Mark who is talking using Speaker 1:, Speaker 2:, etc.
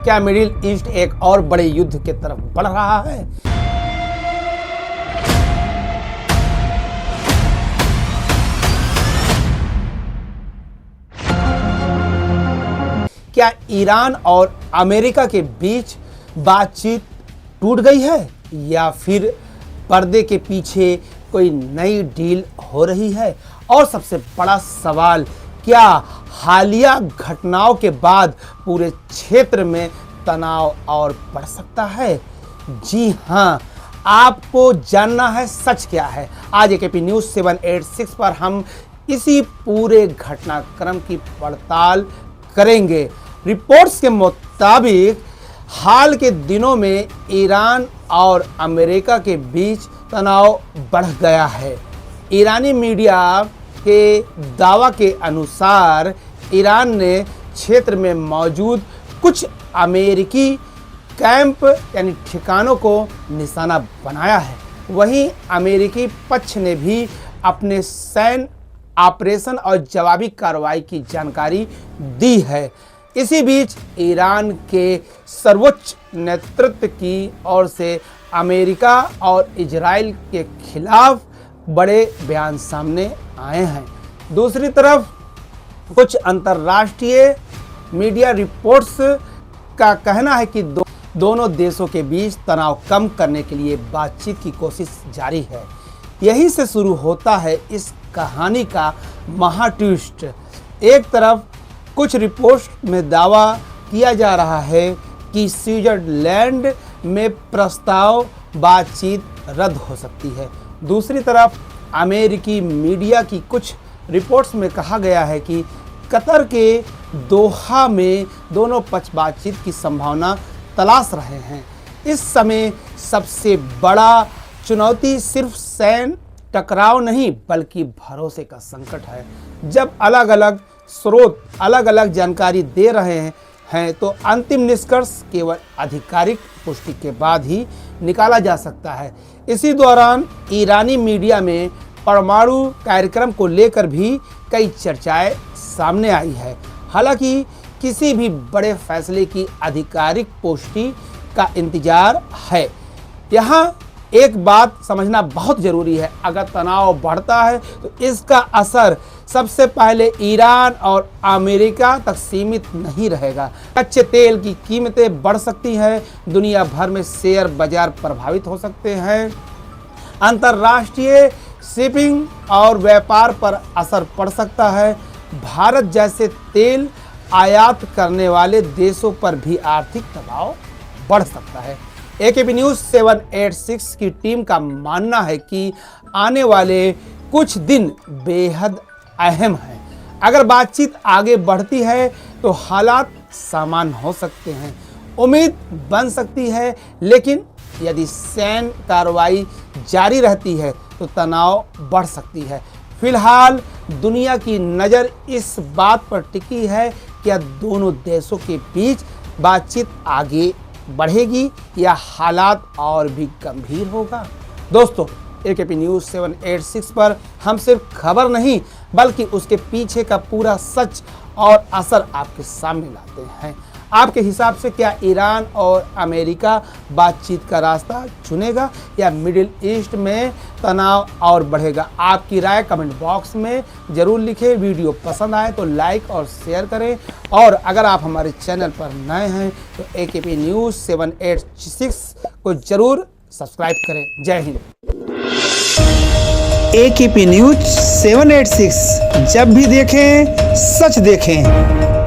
Speaker 1: क्या middle east एक और बड़े युद्ध की तरफ बढ़ रहा है? क्या ईरान और अमेरिका के बीच बातचीत टूट गई है या फिर पर्दे के पीछे कोई नई डील हो रही है? और सबसे बड़ा सवाल, क्या हालिया घटनाओं के बाद पूरे क्षेत्र में तनाव और बढ़ सकता है? जी हां, आपको जानना है सच क्या है। आज एकेपी न्यूज़ 786 पर हम इसी पूरे घटनाक्रम की पड़ताल करेंगे। रिपोर्ट्स के मुताबिक हाल के दिनों में ईरान और अमेरिका के बीच तनाव बढ़ गया है। ईरानी मीडिया के दावा के अनुसार ईरान ने क्षेत्र में मौजूद कुछ अमेरिकी कैंप यानी ठिकानों को निशाना बनाया है। वहीं अमेरिकी पक्ष ने भी अपने सैन्य ऑपरेशन और जवाबी कार्रवाई की जानकारी दी है। इसी बीच ईरान के सर्वोच्च नेतृत्व की ओर से अमेरिका और इजराइल के खिलाफ बड़े बयान सामने आए हैं। दूसरी तरफ कुछ अंतर्राष्ट्रीय मीडिया रिपोर्ट्स का कहना है कि दोनों देशों के बीच तनाव कम करने के लिए बातचीत की कोशिश जारी है। यहीं से शुरू होता है इस कहानी का महा ट्विस्ट। एक तरफ कुछ रिपोर्ट्स में दावा किया जा रहा है कि स्विट्जरलैंड में प्रस्ताव बातचीत रद्द हो सकती है। दूसरी तरफ अमेरिकी मीडिया की कुछ रिपोर्ट्स में कहा गया है कि कतर के दोहा में दोनों पक्ष बातचीत की संभावना तलाश रहे हैं। इस समय सबसे बड़ा चुनौती सिर्फ सैन्य टकराव नहीं बल्कि भरोसे का संकट है। जब अलग अलग स्रोत अलग अलग जानकारी दे रहे हैं तो अंतिम निष्कर्ष केवल आधिकारिक पुष्टि के बाद ही निकाला जा सकता है। इसी दौरान ईरानी मीडिया में परमाणु कार्यक्रम को लेकर भी कई चर्चाएं सामने आई है। हालांकि किसी भी बड़े फैसले की आधिकारिक पुष्टि का इंतजार है। यहाँ एक बात समझना बहुत ज़रूरी है, अगर तनाव बढ़ता है तो इसका असर सबसे पहले ईरान और अमेरिका तक सीमित नहीं रहेगा। कच्चे तेल की कीमतें बढ़ सकती हैं, दुनिया भर में शेयर बाजार प्रभावित हो सकते हैं, अंतर्राष्ट्रीय शिपिंग और व्यापार पर असर पड़ सकता है। भारत जैसे तेल आयात करने वाले देशों पर भी आर्थिक दबाव बढ़ सकता है। एकेपी न्यूज़ 786 की टीम का मानना है कि आने वाले कुछ दिन बेहद अहम हैं। अगर बातचीत आगे बढ़ती है तो हालात सामान्य हो सकते हैं, उम्मीद बन सकती है, लेकिन यदि सैन्य कार्रवाई जारी रहती है तो तनाव बढ़ सकती है। फिलहाल दुनिया की नज़र इस बात पर टिकी है कि दोनों देशों के बीच बातचीत आगे बढ़ेगी या हालात और भी गंभीर होगा। दोस्तों, एकेपी न्यूज़ 786 पर हम सिर्फ खबर नहीं बल्कि उसके पीछे का पूरा सच और असर आपके सामने लाते हैं। आपके हिसाब से क्या ईरान और अमेरिका बातचीत का रास्ता चुनेगा या मिडिल ईस्ट में तनाव और बढ़ेगा? आपकी राय कमेंट बॉक्स में ज़रूर लिखें। वीडियो पसंद आए तो लाइक और शेयर करें, और अगर आप हमारे चैनल पर नए हैं तो एकेपी न्यूज़ 786 को ज़रूर सब्सक्राइब करें। जय हिंद।
Speaker 2: एकेपी न्यूज़ 786, जब भी देखें सच देखें।